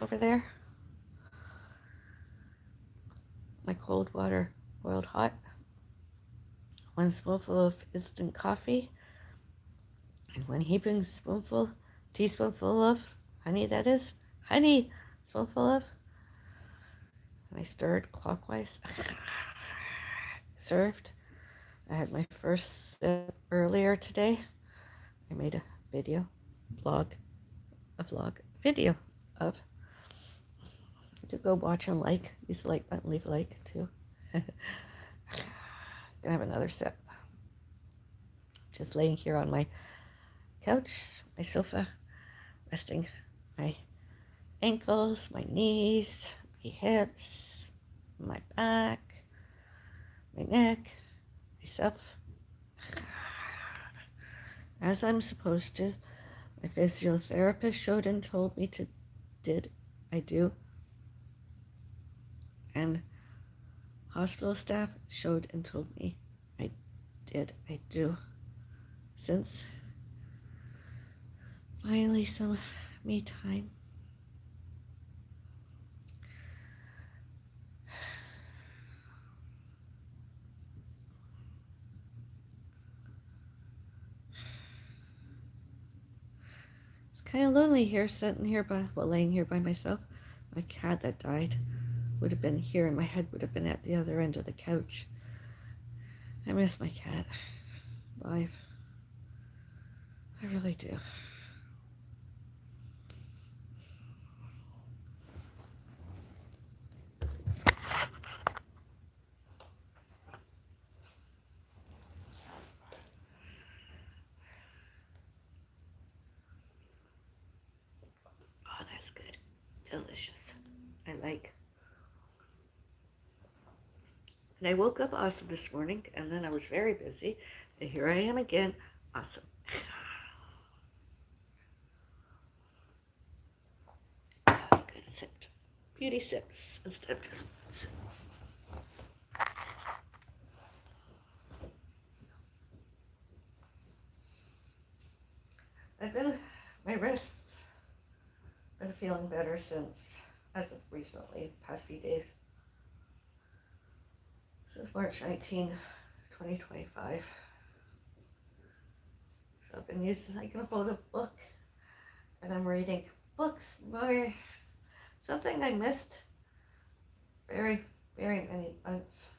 over there. My cold water boiled hot. 1 spoonful of instant coffee. And 1 teaspoonful of honey, that is. Honey, spoonful of. And I stirred clockwise. Served. I had my first sip earlier today. I made a video of. To go watch and like. Use the like button, leave a like too. Gonna have another sip. Just laying here on my couch, my sofa, resting my ankles, my knees, my hips, my back, my neck, myself, as I'm supposed to. My physiotherapist showed and told me to I do, and hospital staff showed and told me I do. Since finally some me time. It's kind of lonely here, laying here by myself. My cat that died would have been here, and my head would have been at the other end of the couch. I miss my cat. Live. I really do. Oh, that's good. Delicious. I like. And I woke up awesome this morning, and then I was very busy, and here I am again, awesome. That's good. Sipped. Beauty sips instead of just sip. My wrists been feeling better since, as of recently, past few days. Since March 19, 2025. So I've been I can hold a book, and I'm reading books more. Something I missed very, very many months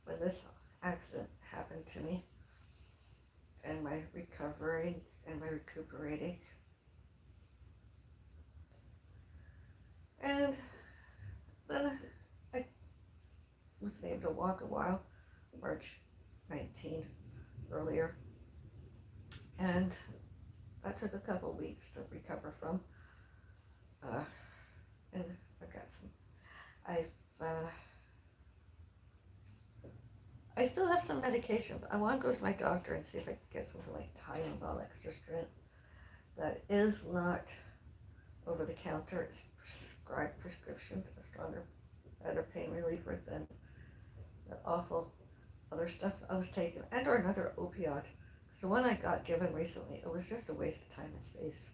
when this accident happened to me, and my recovering and my recuperating. And then I was able to walk a while, March 19 earlier, and that took a couple weeks to recover from. And I've got I still have some medication, but I want to go to my doctor and see if I can get something like Tylenol extra strength that is not over the counter. It's prescribed prescription, a stronger, better pain reliever than the awful other stuff I was taking, and or another opioid. Because the one I got given recently, it was just a waste of time and space.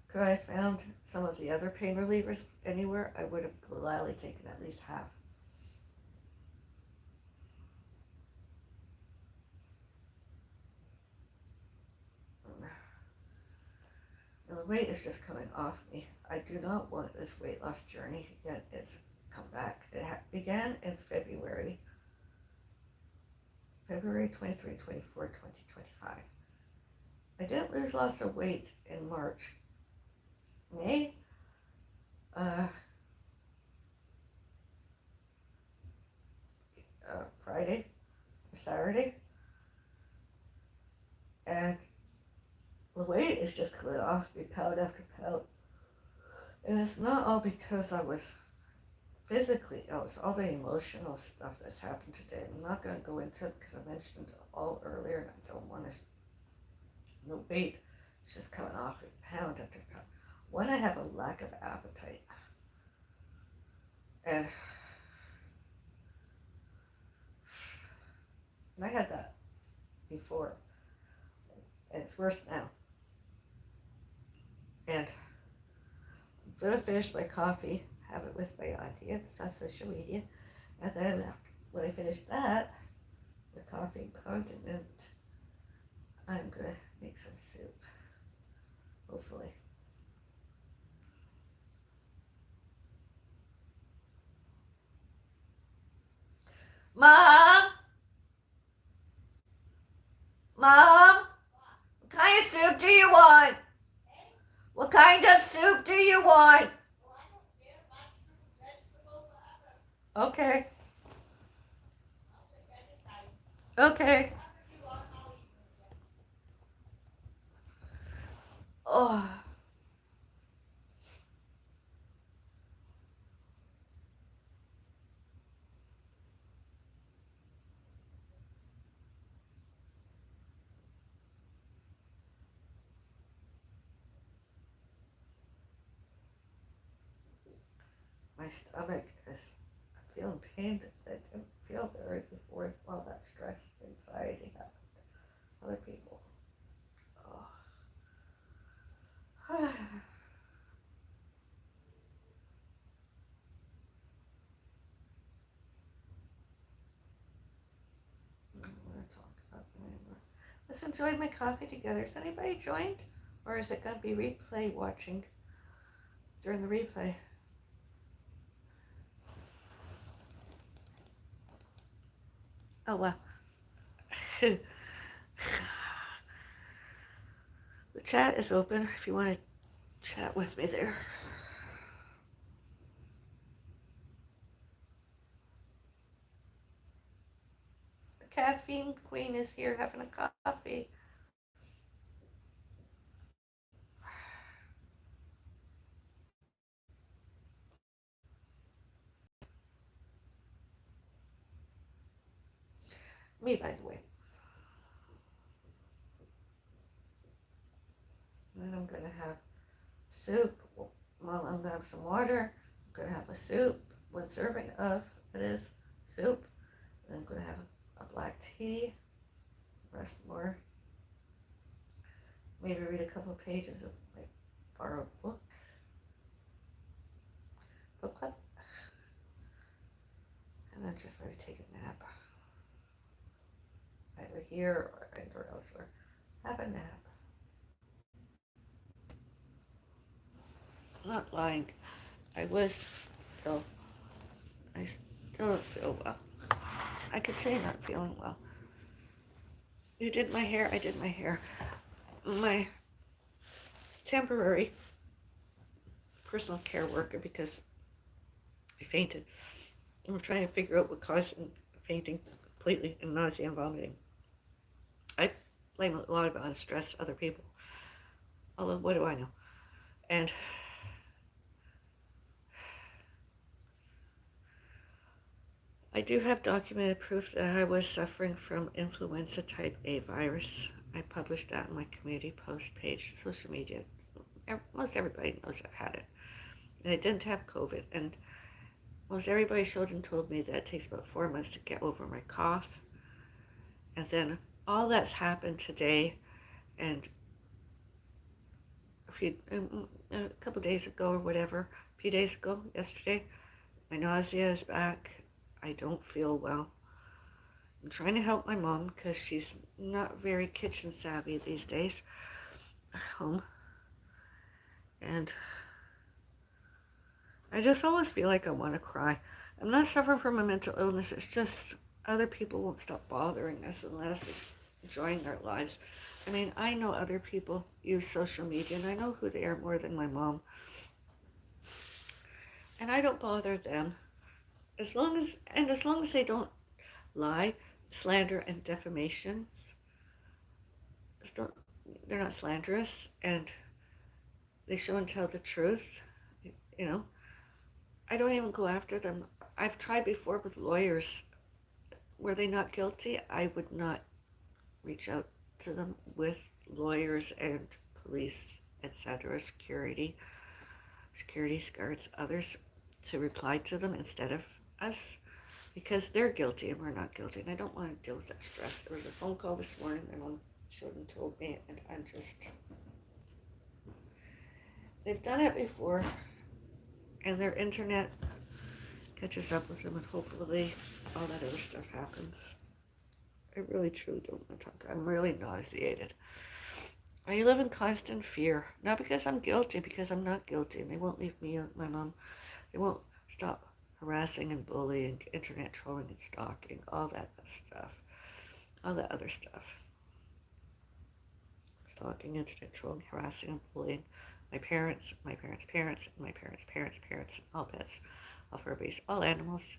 Could I have found some of the other pain relievers anywhere, I would have gladly taken at least half. And the weight is just coming off me. I do not want this weight loss journey, yet it's come back. It began in February 23, 24, 2025. I didn't lose lots of weight in March. May, Friday or Saturday, and the weight is just coming off me pound after pound. And it's not all because I was physically ill, it's all the emotional stuff that's happened today. I'm not going to go into it because I mentioned it all earlier, and I don't want to. The weight is just coming off me pound after pound. One, I have a lack of appetite. And I had that before, and it's worse now. And gonna finish my coffee, have it with my audience on social media, and then when I finish that, the coffee and condiment, I'm gonna make some soup, hopefully. Mom! Mom! What kind of soup do you want? What kind of soup do you want? Okay. Okay. Oh. My stomach is, I'm feeling pain that I didn't feel very before all that stress, anxiety happened. Other people. Oh. I'm going to talk about it anymore. Let's enjoy my coffee together. Is anybody joined? Or is it going to be replay watching during the replay? Oh, well. The chat is open if you want to chat with me there. The caffeine queen is here having a coffee. Me, by the way. And I'm going to have soup. Well, I'm going to have some water. I'm going to have a soup. 1 serving of it is soup. And I'm going to have a black tea. Rest more. Maybe read a couple of pages of my borrowed book club. And then just maybe take a nap. Either here or elsewhere. Have a nap. I'm not lying. I was ill. I still don't feel well. I could say not feeling well. You did my hair, I did my hair. My temporary personal care worker, because I fainted. I'm trying to figure out what caused fainting completely and nausea and vomiting. I blame a lot of it on stress, other people. Although, what do I know? And I do have documented proof that I was suffering from influenza type A virus. I published that on my community post page, social media. Most everybody knows I've had it. And I didn't have COVID. And most everybody showed and told me that it takes about 4 months to get over my cough. And then all that's happened today, and a couple days ago or whatever, a few days ago, yesterday, my nausea is back. I don't feel well. I'm trying to help my mom because she's not very kitchen savvy these days at home. And I just always feel like I want to cry. I'm not suffering from a mental illness. It's just other people won't stop bothering us unless enjoying their lives. I mean, I know other people use social media, and I know who they are more than my mom. And I don't bother them. As long as they don't lie, slander, and defamations, they're not slanderous, and they show and tell the truth, I don't even go after them. I've tried before with lawyers. Were they not guilty? I would not reach out to them with lawyers and police, etc., security guards, others, to reply to them instead of us, because they're guilty and we're not guilty, and I don't want to deal with that stress. There was a phone call this morning, my mom showed and told me, and they've done it before. and their internet catches up with them, and hopefully all that other stuff happens. I really truly don't want to talk. I'm really nauseated. I live in constant fear, not because I'm guilty, because I'm not guilty, and they won't leave me and my mom. They won't stop harassing and bullying, internet trolling and stalking, all that stuff, all that other stuff. Stalking, internet trolling, harassing and bullying my parents, my parents' parents, and my parents' parents' parents, all pets, all furries, all animals,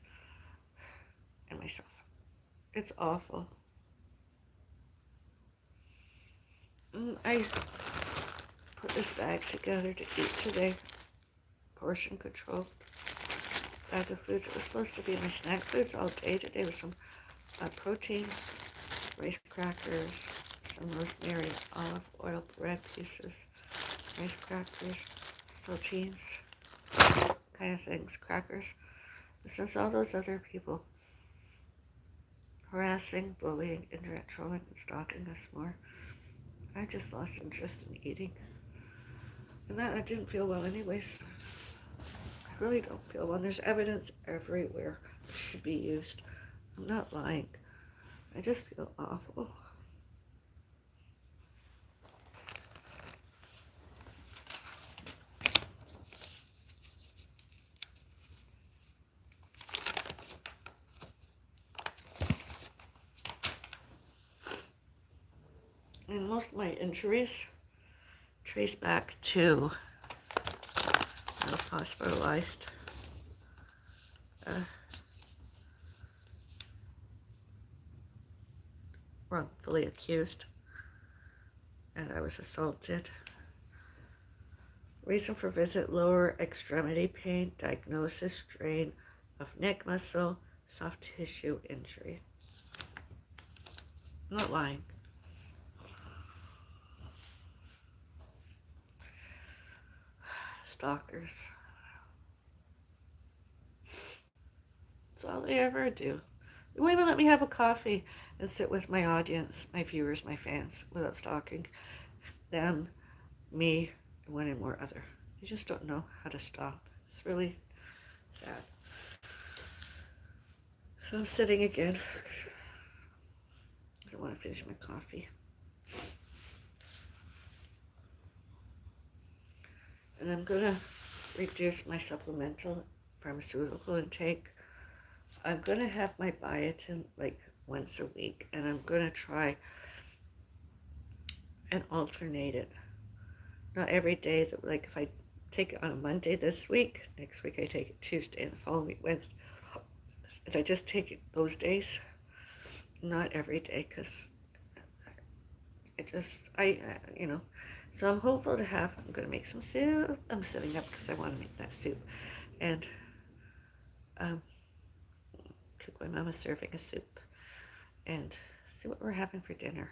and myself. It's awful. I put this bag together to eat today. Portion control. Bag of foods. It was supposed to be my snack foods all day today with some protein, rice crackers, some rosemary, olive oil bread pieces, rice crackers, saltines, kind of things, crackers. But since all those other people harassing, bullying, internet trolling, and stalking us more, I just lost interest in eating. And that I didn't feel well anyways. I really don't feel well. There's evidence everywhere it should be used. I'm not lying. I just feel awful. And most of my injuries trace back to I was hospitalized. Wrongfully accused, and I was assaulted. Reason for visit: lower extremity pain, diagnosis: strain of neck muscle, soft tissue injury. I'm not lying. Stalkers. That's all they ever do. They won't even let me have a coffee and sit with my audience, my viewers, my fans, without stalking them, me, and one and more other. They just don't know how to stop. It's really sad. So I'm sitting again. I don't want to finish my coffee. And I'm going to reduce my supplemental pharmaceutical intake. I'm going to have my biotin like once a week, and I'm going to try and alternate it. Not every day, like if I take it on a Monday this week, next week I take it Tuesday, and the following week Wednesday. And I just take it those days, not every day, because so I'm hopeful to have, I'm going to make some soup. I'm sitting up because I want to make that soup. And cook my mama's serving a soup. And see what we're having for dinner.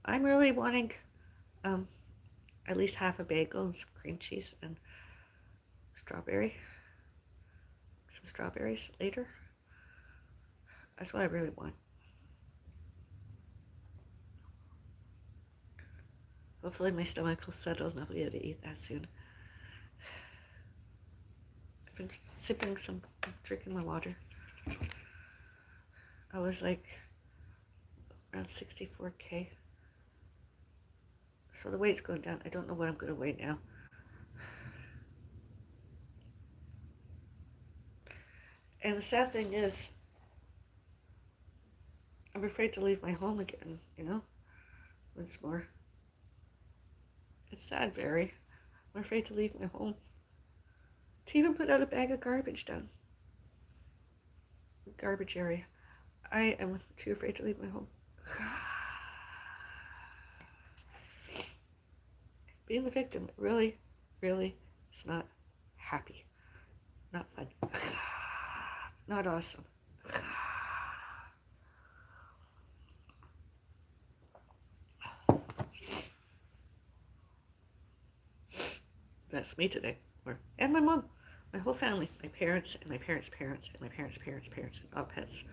I'm really wanting at least half a bagel and some cream cheese and some strawberries later. That's what I really want. Hopefully my stomach will settle and I'll be able to eat that soon. I've been drinking my water. I was like around 64K. So the weight's going down. I don't know what I'm going to weigh now. And the sad thing is, I'm afraid to leave my home again, once more. It's sad, very. I'm afraid to leave my home. To even put out a bag of garbage down. Garbage area. I am too afraid to leave my home. Being the victim really, really is not happy. Not fun. Not awesome. That's me today. And my mom. My whole family. My parents and my parents' parents and my parents' parents' parents and all pets.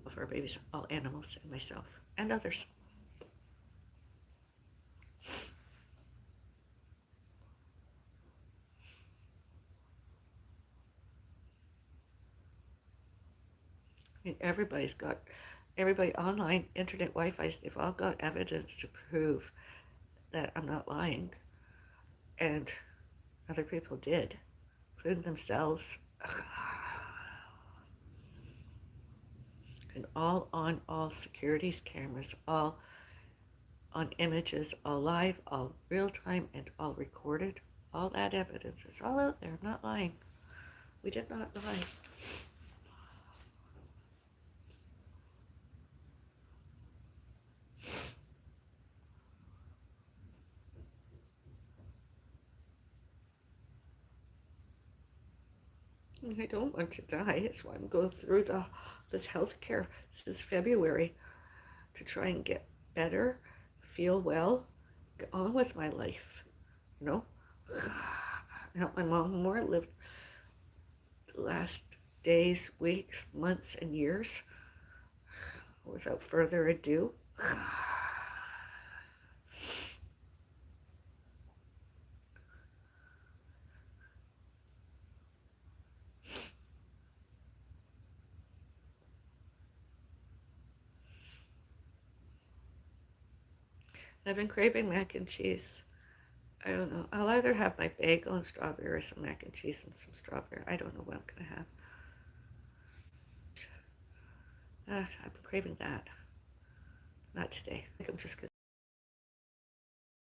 All fur babies, all animals, and myself. And others. mean, everybody online, internet, Wi-Fi, they've all got evidence to prove that I'm not lying. And other people did, including themselves. And all on all securities cameras, all on images, all live, all real time, and all recorded. All that evidence is all out there. I'm not lying. We did not lie. I don't want to die. That's why I'm going through this healthcare. This is February to try and get better, feel well, get on with my life. You know, help my mom more, live the last days, weeks, months, and years. Without further ado. I've been craving mac and cheese. I don't know. I'll either have my bagel and strawberry or some mac and cheese and some strawberry. I don't know what I'm going to have. I've been craving that. Not today. I think I'm just going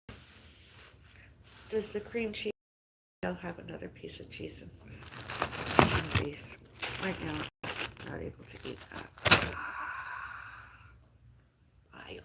to... Does the cream cheese... I'll have another piece of cheese and some of these. Right now, I'm not able to eat that. Bile.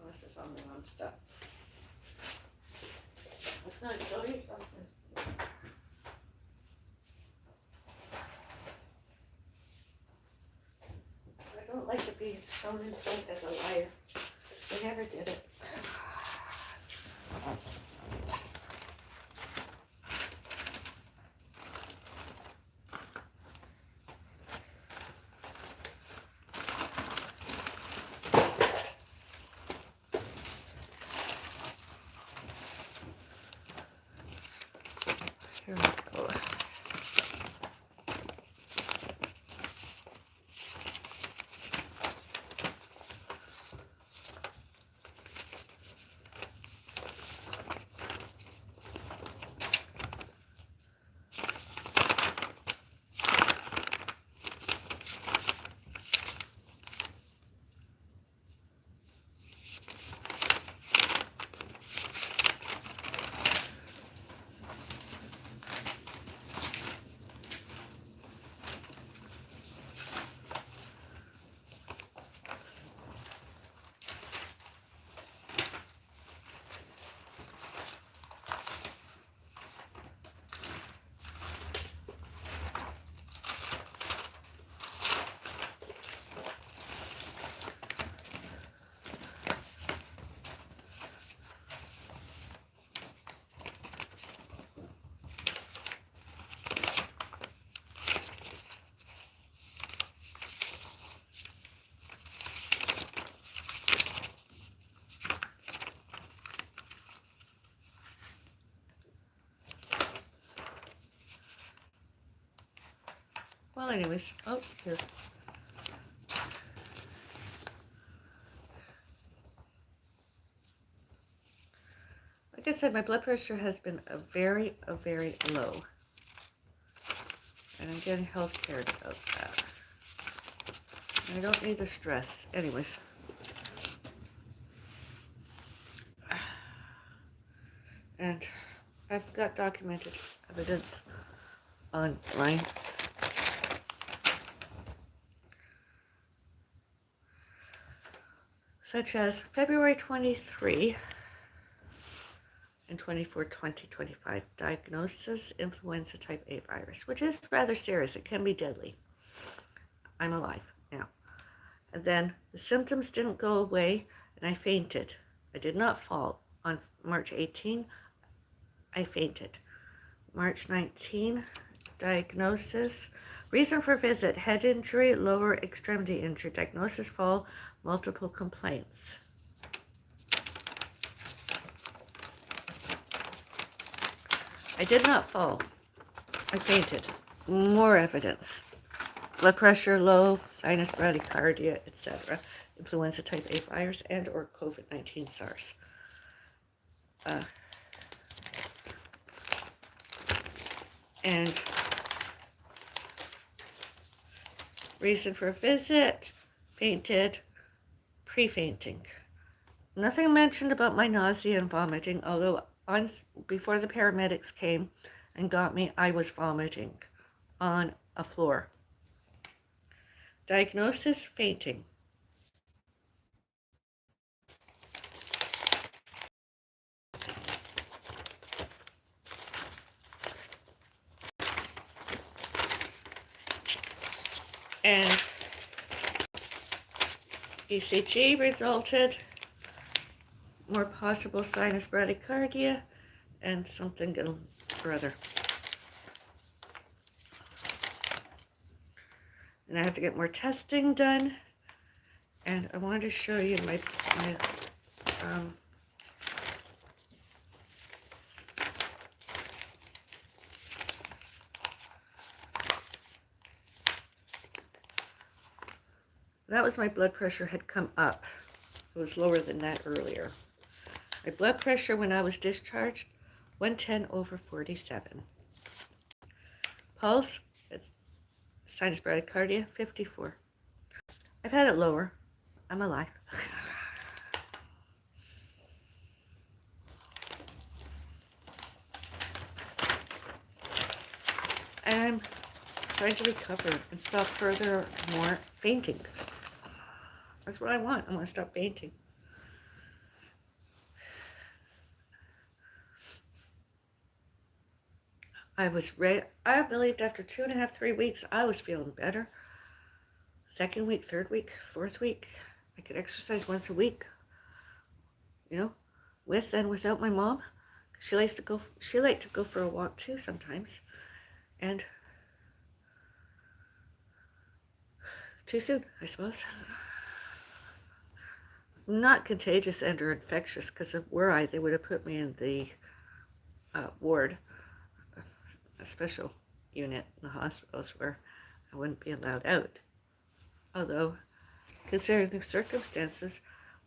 This is on the wrong stuff. I was going to show you something. I don't like to be shown in front as a liar. I never did it. Here we go. Well, anyways, oh, here. I Like I said, my blood pressure has been very low. And I'm getting health care about that. And I don't need the stress. Anyways. And I've got documented evidence online. Such as February 23 and 24, 2025, diagnosis influenza type A virus, which is rather serious. It can be deadly. I'm alive now. And then the symptoms didn't go away and I fainted. I did not fall. On March 18, I fainted. March 19, diagnosis. Reason for visit, head injury, lower extremity injury. Diagnosis, fall, multiple complaints. I did not fall. I fainted. More evidence. Blood pressure low, sinus bradycardia, etc. Influenza type A virus and or COVID-19 SARS. And reason for visit, fainted, pre-fainting. Nothing mentioned about my nausea and vomiting, although before the paramedics came and got me, I was vomiting on a floor. Diagnosis, fainting. And ECG resulted, more possible sinus bradycardia, and something or other. And I have to get more testing done. And I wanted to show you my that was my blood pressure had come up. It was lower than that earlier. My blood pressure when I was discharged, 110/47. Pulse, it's sinus bradycardia, 54. I've had it lower. I'm alive. And I'm trying to recover and stop further more fainting. That's what I want. I want to stop fainting. I was ready. I believed after 2.5, 3 weeks, I was feeling better. Second week, third week, fourth week, I could exercise once a week. You know, with and without my mom. She liked to go for a walk too sometimes. And too soon, I suppose. Not contagious and or infectious, because if were I, they would have put me in the ward, a special unit in the hospitals where I wouldn't be allowed out. Although, considering the circumstances,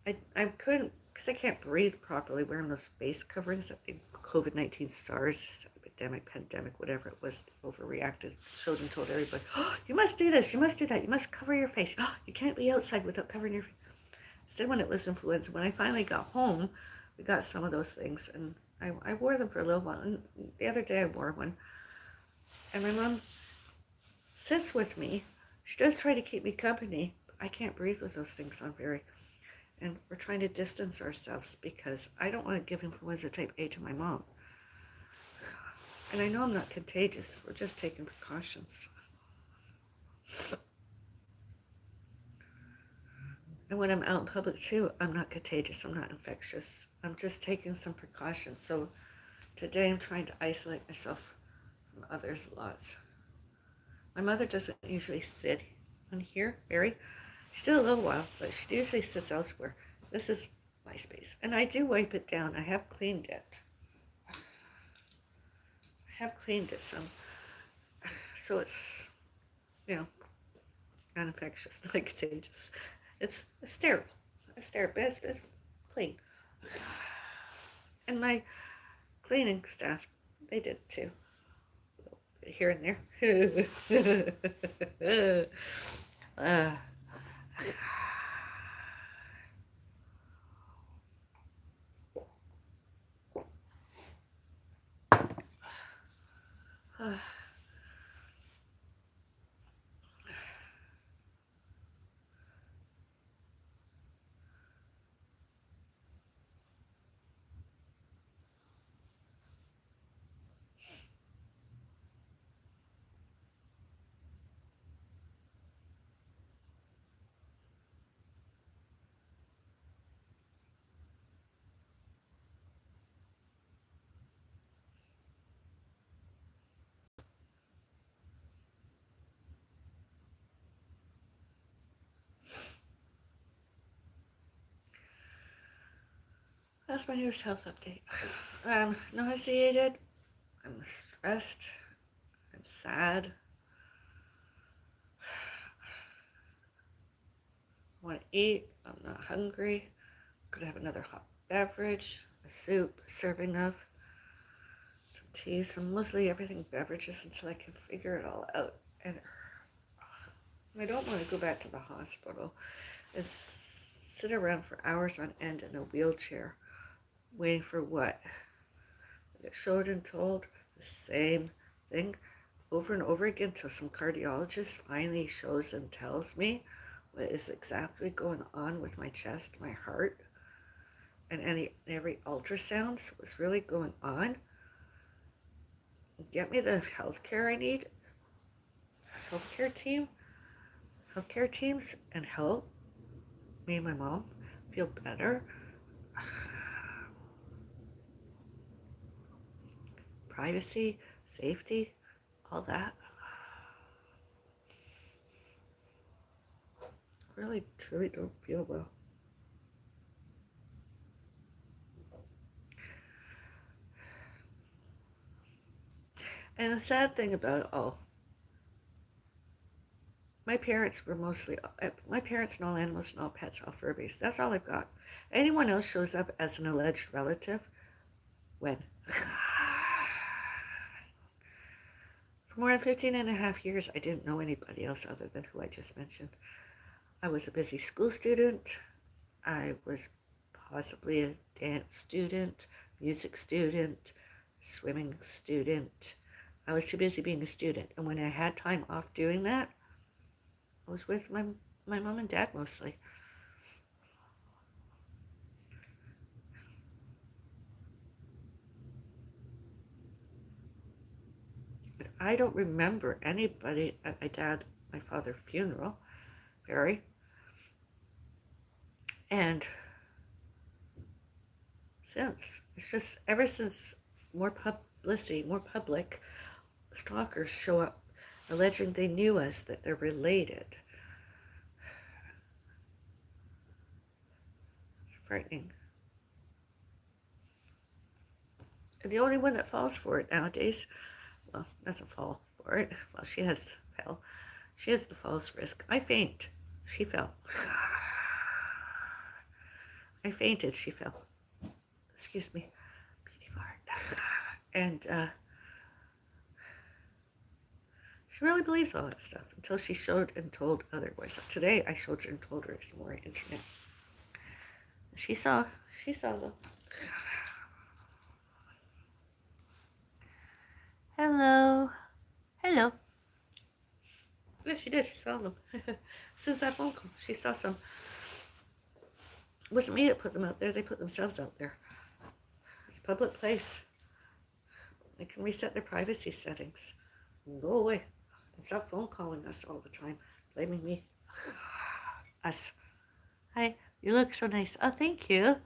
I couldn't, because I can't breathe properly wearing those face coverings. COVID-19 SARS epidemic, pandemic, whatever it was, overreacted, showed and told everybody, oh, you must do this, you must do that, you must cover your face. Oh, you can't be outside without covering your face. Instead, when it was influenza, when I finally got home, we got some of those things, and I wore them for a little while. And the other day I wore one, and my mom sits with me. She does try to keep me company. I can't breathe with those things on and we're trying to distance ourselves because I don't want to give influenza type A to my mom. And I know I'm not contagious. We're just taking precautions. And when I'm out in public too, I'm not contagious. I'm not infectious. I'm just taking some precautions. So today I'm trying to isolate myself from others lots. My mother doesn't usually sit on here, very. She did a little while, but she usually sits elsewhere. This is my space. And I do wipe it down. I have cleaned it. So it's, not infectious, not contagious. It's sterile. It's clean. And my cleaning staff, they did too, here and there. uh, that's my newest health update. I'm nauseated. I'm stressed. I'm sad. I want to eat. I'm not hungry. Could have another hot beverage, a soup, a serving of some tea, some mostly everything beverages until I can figure it all out. And I don't want to go back to the hospital and sit around for hours on end in a wheelchair waiting for what? I get showed and told the same thing over and over again till some cardiologist finally shows and tells me what is exactly going on with my chest, my heart, and every ultrasound, so what's really going on. Get me the healthcare I need, healthcare teams, and help me and my mom feel better. Privacy, safety, all that. I really, truly don't feel well. And the sad thing about it all, my parents and all animals and all pets, all Furbies. That's all I've got. Anyone else shows up as an alleged relative when? For more than 15 and a half years, I didn't know anybody else other than who I just mentioned. I was a busy school student. I was possibly a dance student, music student, swimming student. I was too busy being a student. And when I had time off doing that, I was with my mom and dad mostly. But I don't remember anybody at my father's funeral, Barry. And it's just ever since more publicity, more public, stalkers show up alleging they knew us, that they're related. It's frightening. And the only one that falls for it nowadays, well, doesn't fall for it. Well, she has the false risk. I faint. She fell. I fainted. She fell. Excuse me. Beauty fart. And she really believes all that stuff until she showed and told otherwise. Today I showed her and told her some more internet. She saw them. Hello. Hello. Yes, she did. She saw them. Since that phone call, she saw some. It wasn't me that put them out there. They put themselves out there. It's a public place. They can reset their privacy settings and go away. And stop phone calling us all the time, blaming me. Us. Hi, you look so nice. Oh, thank you.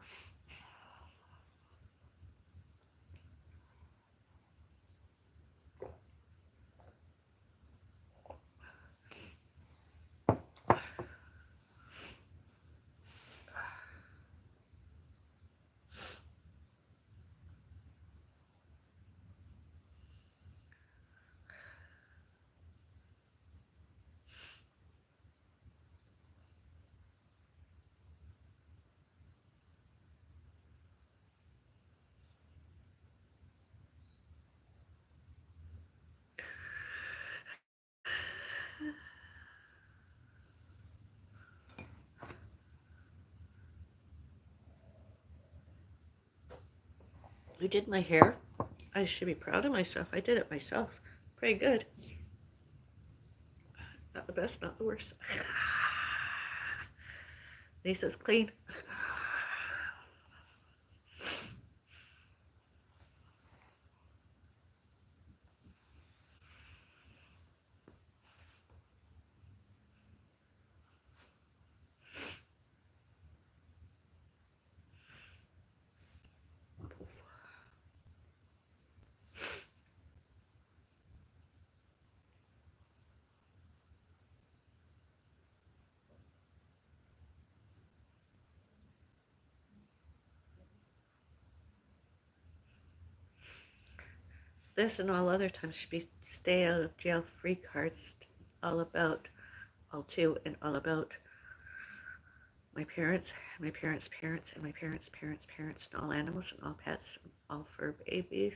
who did my hair. I should be proud of myself. I did it myself. Pretty good. Not the best, not the worst. Lisa's clean. This and all other times should be stay out of jail free cards, all about, all to, and all about my parents, my parents' parents, and my parents' parents' parents, and all animals and all pets, and all fur babies.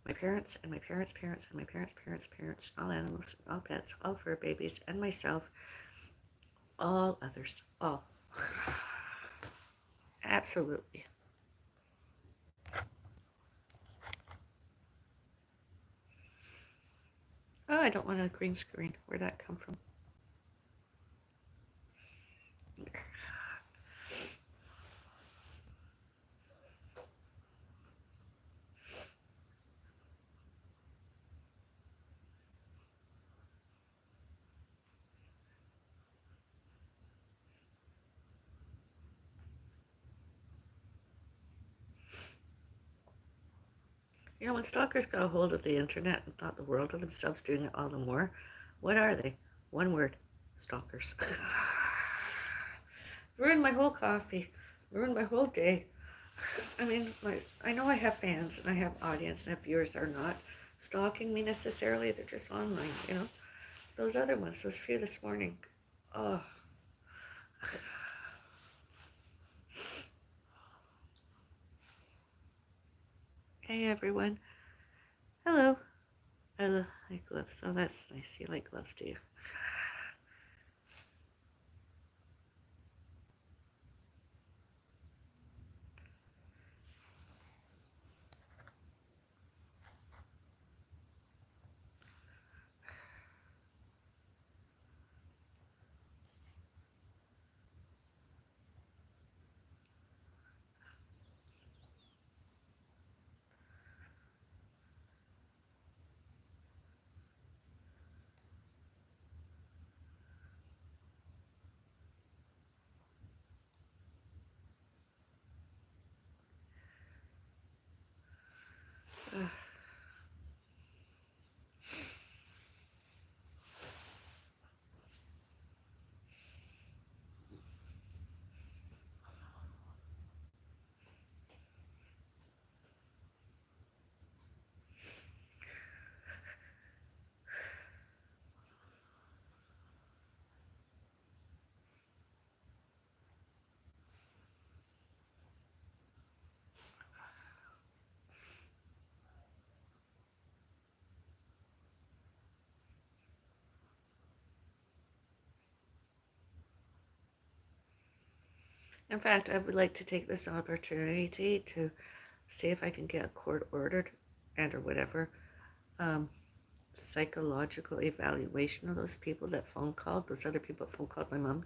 My parents and my parents' parents and my parents' parents' parents, and all animals and all pets, all fur babies, and myself, all others, all. Absolutely. Oh, I don't want a green screen. Where'd that come from? You know, when stalkers got a hold of the internet and thought the world of themselves doing it all the more, what are they? One word, stalkers. Ruined my whole coffee, ruined my whole day. I mean, I know I have fans and I have audience and I have viewers that are not stalking me necessarily. They're just online, you know. Those other ones, those few this morning. Oh. Hey everyone. Hello. I like gloves. Oh, that's nice. You like gloves, do you? In fact, I would like to take this opportunity to see if I can get a court ordered and or whatever um, psychological evaluation of those people that phone called, those other people that phone called my mom.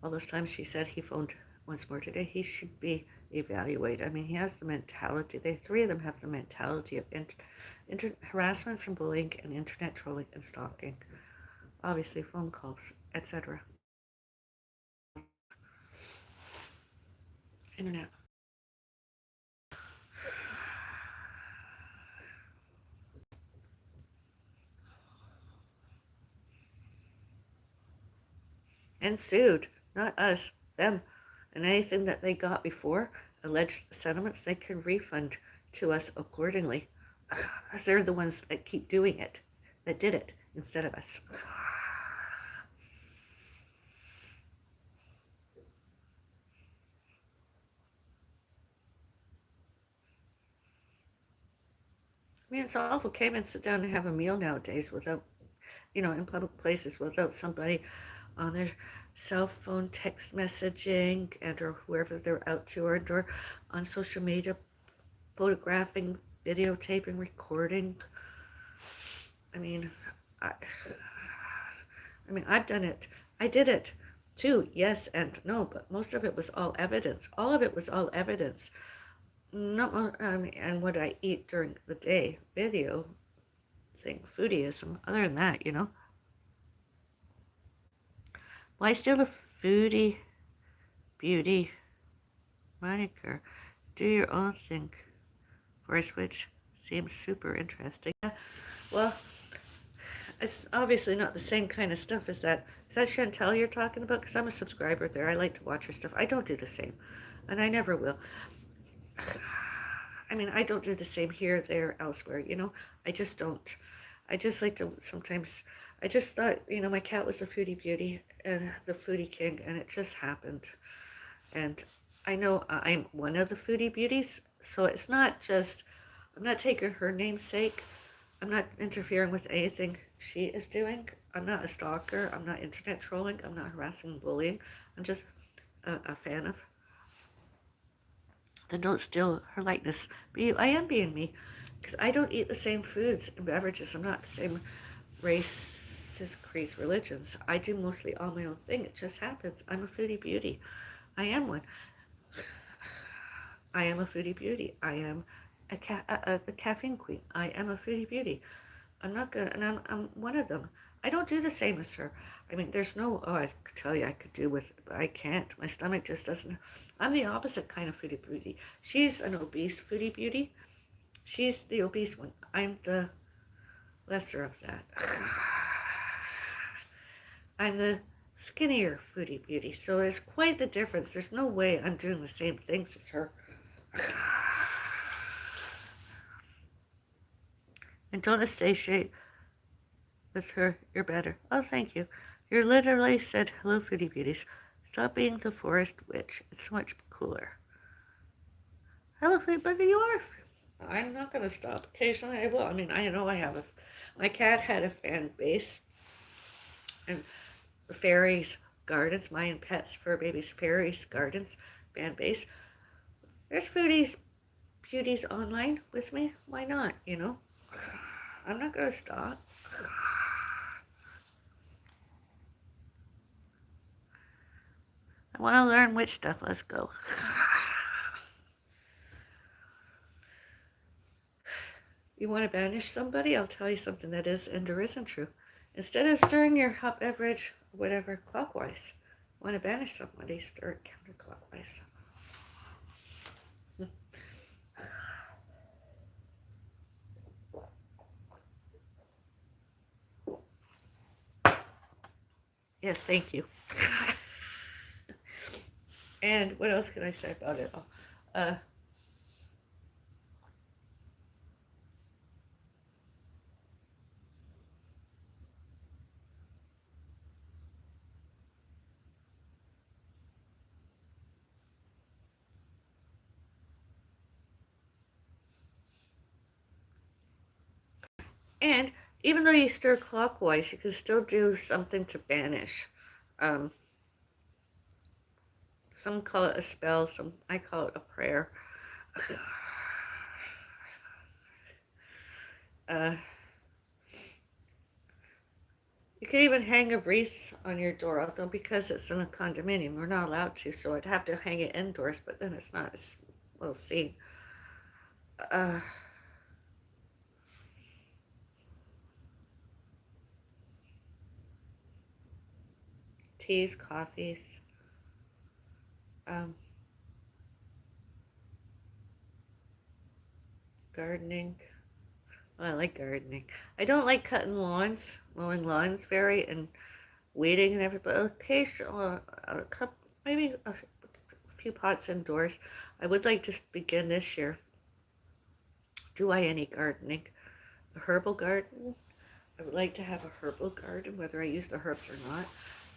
All those times she said he phoned once more today, he should be evaluated. I mean, he has the mentality, three of them have the mentality of harassment and bullying and internet trolling and stalking. Obviously, phone calls, etc. Internet. And sued, not us, them. And anything that they got before, alleged sentiments, they can refund to us accordingly. Because they're the ones that keep doing it, that did it instead of us. I mean, it's awful. Can't even sit down and have a meal nowadays without, in public places without somebody on their cell phone text messaging and or whoever they're out to or on social media photographing, videotaping, recording. I mean, I, I've done it. I did it too, yes and no, but most of it was all evidence. All of it was all evidence. No, and what I eat during the day, video thing, foodieism. Other than that, why still a foodie beauty moniker? Do your own thing for a switch. Seems super interesting. Well, it's obviously not the same kind of stuff as that. Is that Chantel you're talking about? Because I'm a subscriber there. I like to watch her stuff. I don't do the same, and I never will. I don't do the same here, there, elsewhere. I just don't. I just like to sometimes. I just thought, my cat was a foodie beauty and the foodie king, and it just happened. And I know I'm one of the foodie beauties, so it's not just. I'm not taking her namesake. I'm not interfering with anything she is doing. I'm not a stalker. I'm not internet trolling. I'm not harassing and bullying. I'm just a fan of. Then don't steal her likeness. I am being me, because I don't eat the same foods and beverages. I'm not the same races, creeds, religions. I do mostly all my own thing. It just happens. I'm a foodie beauty. I am one. I am a foodie beauty. I am the caffeine queen. I am a foodie beauty. I'm not gonna, and I'm one of them. I don't do the same as her. There's no, I could tell you I could do with, but I can't. My stomach just doesn't. I'm the opposite kind of foodie beauty. She's an obese foodie beauty. She's the obese one. I'm the lesser of that. I'm the skinnier foodie beauty. So there's quite the difference. There's no way I'm doing the same things as her. And don't associate with her. You're better. Oh, thank you. You literally said, hello, foodie beauties. Stop being the forest witch. It's much cooler. Hello, foodie, but you are. I'm not going to stop. Occasionally I will. I know I have my cat had a fan base. And the Fairies Gardens, Mayan Pets, Fur Babies, Fairies Gardens, fan base. There's foodies, beauties online with me. Why not, I'm not going to stop. I want to learn witch stuff. Let's go. You want to banish somebody? I'll tell you something that is and or isn't true. Instead of stirring your hot beverage, whatever, clockwise, you want to banish somebody, stir it counterclockwise. Yes, thank you. And what else can I say about it? And even though you stir clockwise, you can still do something to banish. Some call it a spell, I call it a prayer. You can even hang a wreath on your door, although because it's in a condominium, we're not allowed to, so I'd have to hang it indoors, but then it's not, we'll see. Teas, coffees, gardening. Well, I like gardening. I don't like cutting lawns, mowing lawns and weeding and everything, but occasionally, maybe a few pots indoors. I would like to begin this year. Do I any gardening? A herbal garden? I would like to have a herbal garden, whether I use the herbs or not.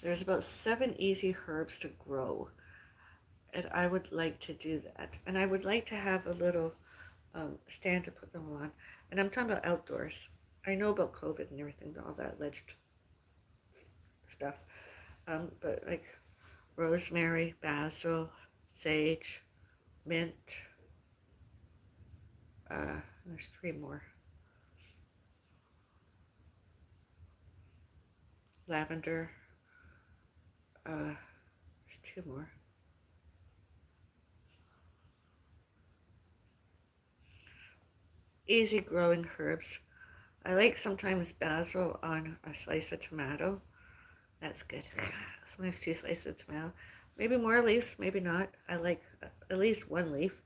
There's about 7 easy herbs to grow, and I would like to do that. And I would like to have a little stand to put them on. And I'm talking about outdoors. I know about COVID and everything, all that alleged stuff. But like rosemary, basil, sage, mint, There's 3 more. Lavender. There's 2 more. Easy growing herbs. I like sometimes basil on a slice of tomato. That's good. Sometimes 2 slices of tomato. Maybe more leaves, maybe not. I like at least 1 leaf.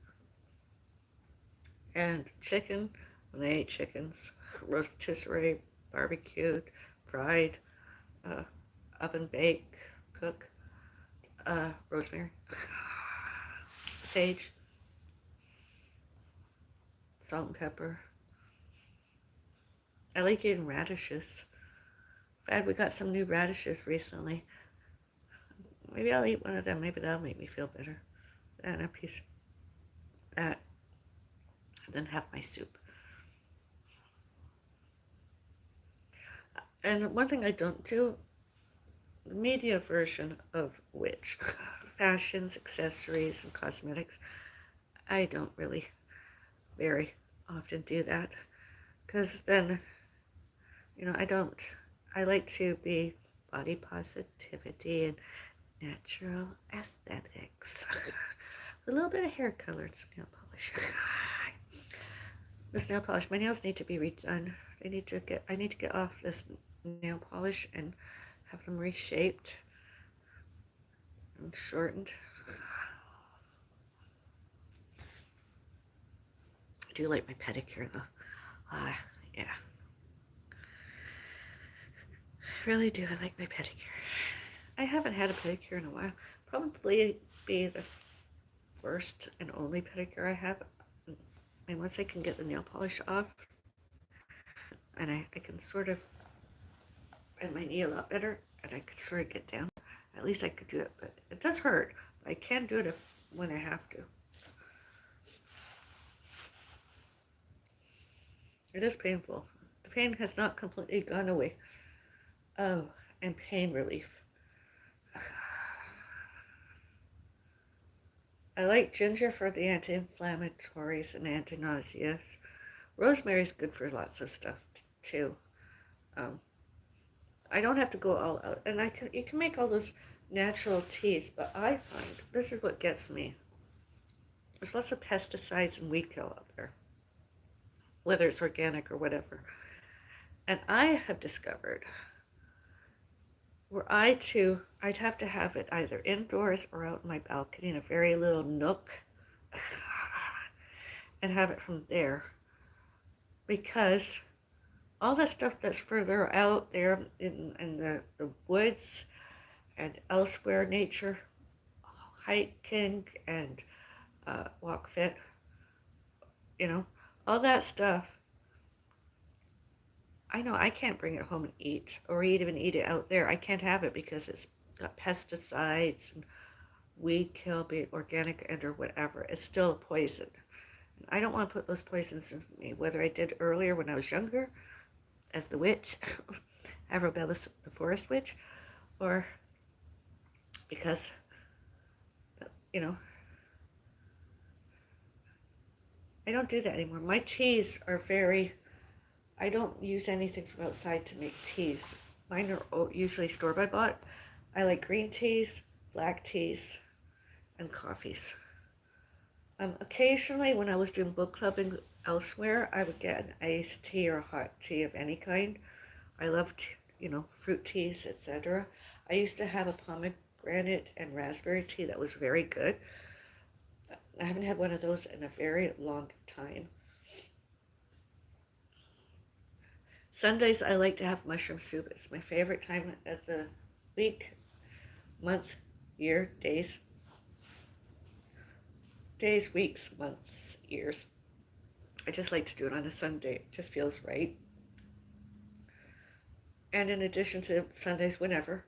And chicken, when I ate chickens, rotisserie, barbecued, fried, oven bake, cook, rosemary, sage, salt and pepper. I like eating radishes. In fact, we got some new radishes recently. Maybe I'll eat one of them. Maybe that'll make me feel better. And a piece of that. And then have my soup. And one thing I don't do, the media version of which, fashions, accessories, and cosmetics, I don't really very often do that. Because then, I like to be body positivity and natural aesthetics. A little bit of hair color and some nail polish. This nail polish, my nails need to be redone. I need to get off this nail polish and have them reshaped and shortened. I do like my pedicure though. Yeah. I really do. I like my pedicure. I haven't had a pedicure in a while. Probably be the first and only pedicure I have. And once I can get the nail polish off, and I can sort of bend my knee a lot better, and I could sort of get down. At least I could do it, but it does hurt. I can do it when I have to. It is painful. The pain has not completely gone away. Oh, and pain relief. I like ginger for the anti-inflammatories and anti-nauseous. Rosemary is good for lots of stuff too. I don't have to go all out, and you can make all those natural teas, but I find this is what gets me. There's lots of pesticides and weed kill out there, whether it's organic or whatever. And I have discovered I'd have to have it either indoors or out in my balcony in a very little nook and have it from there. Because all the stuff that's further out there in the woods and elsewhere, nature, hiking and walk fit, all that stuff, I know I can't bring it home and eat, or even eat it out there. I can't have it because it's got pesticides and weed kill, be it organic and or whatever. It's still a poison. And I don't want to put those poisons in me, whether I did earlier when I was younger, as the witch, Avril, Bellis, the forest witch, or because, I don't do that anymore. My teas are I don't use anything from outside to make teas. Mine are usually store-by bought. I like green teas, black teas, and coffees. Occasionally, when I was doing book clubbing elsewhere, I would get an iced tea or a hot tea of any kind. I love, fruit teas, etc. I used to have a pomegranate and raspberry tea that was very good. I haven't had one of those in a very long time. Sundays, I like to have mushroom soup. It's my favorite time of the week, month, year, days, weeks, months, years. I just like to do it on a Sunday. It just feels right. And in addition to Sundays, whenever,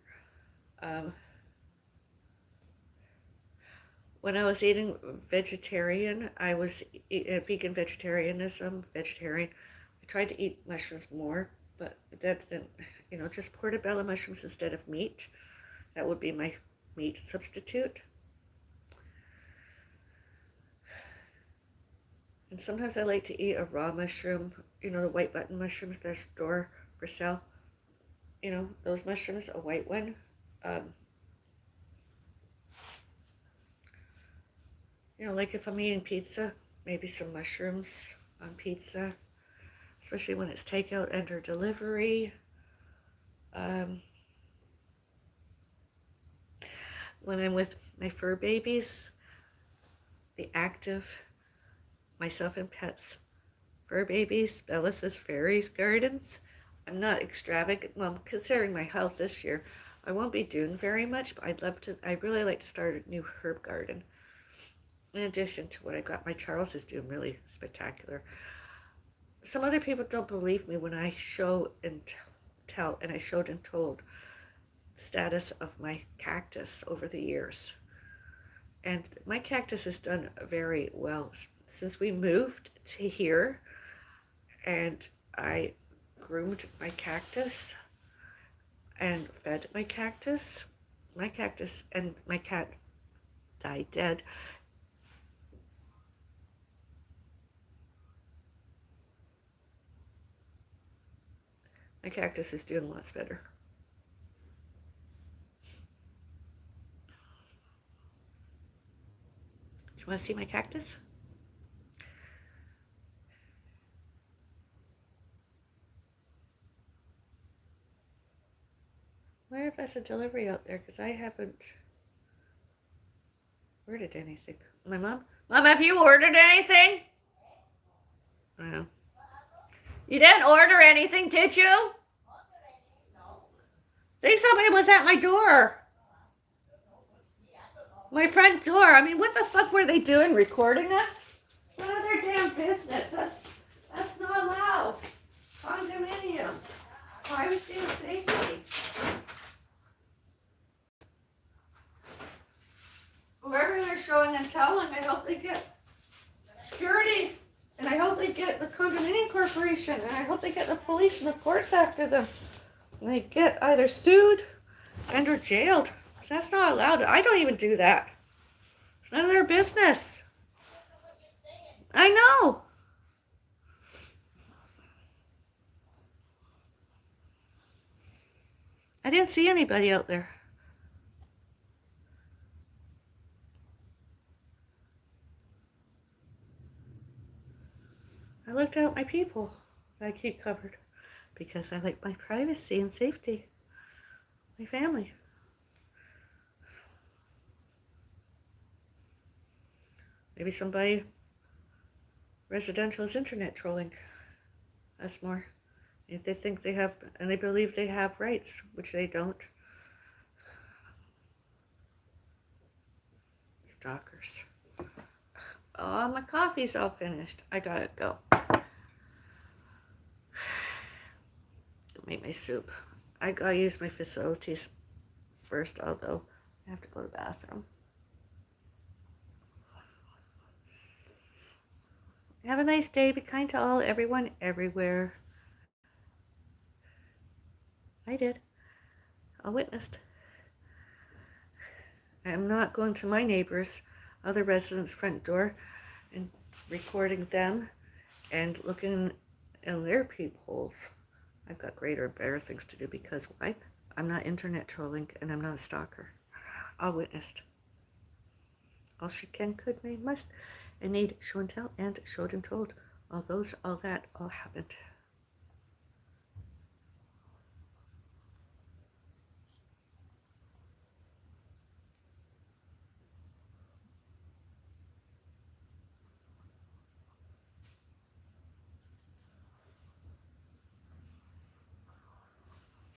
when I was eating vegetarian, I was vegan vegetarianism, vegetarian. I tried to eat mushrooms more, but that didn't, just portobello mushrooms instead of meat. That would be my meat substitute. And sometimes I like to eat a raw mushroom, you know, the white button mushrooms that are store for sale. You know, those mushrooms, a white one. Um, you know, like if I'm eating pizza, maybe some mushrooms on pizza, especially when it's takeout and or delivery. Um, when I'm with my fur babies, the active, myself and pets, fur babies, Bellis' Fairies Gardens. I'm not extravagant. Well, considering my health this year, I won't be doing very much, but I'd really like to start a new herb garden. In addition to what I got, my Charles is doing really spectacular. Some other people don't believe me when I show and tell, and I showed and told the status of my cactus over the years. And my cactus has done very well since we moved to here, and I groomed my cactus and fed my cactus. My cactus and my cat died dead. My cactus is doing lots better. Do you want to see my cactus? I wonder if that's a delivery out there, because I haven't ordered anything. My mom? Mom, have you ordered anything? I know. You didn't order anything, did you? I think somebody was at my door. My front door. I mean, what the fuck were they doing? Recording us? It's none of their damn business. That's not allowed. Condominium. Privacy and safety. Whoever they're showing and telling, I hope they get security. And I hope they get the condominium corporation. And I hope they get the police and the courts after them. And they get either sued and or jailed. That's not allowed. I don't even do that. It's none of their business. I know. I didn't see anybody out there. I looked out my people that I keep covered because I like my privacy and safety. My family. Maybe somebody residential is internet trolling us more. If they think they have, and they believe they have rights, which they don't. Stalkers. Oh, my coffee's all finished. I gotta go. Make my soup. I gotta use my facilities first, although I have to go to the bathroom. Have a nice day. Be kind to all, everyone, everywhere. I did. I witnessed. I'm not going to my neighbors, other residents' front door and recording them and looking in their peepholes. I've got greater and better things to do because why? I'm not internet trolling and I'm not a stalker. All witnessed. All she can, could, may, must, and need show and tell and showed and told. All that, all happened.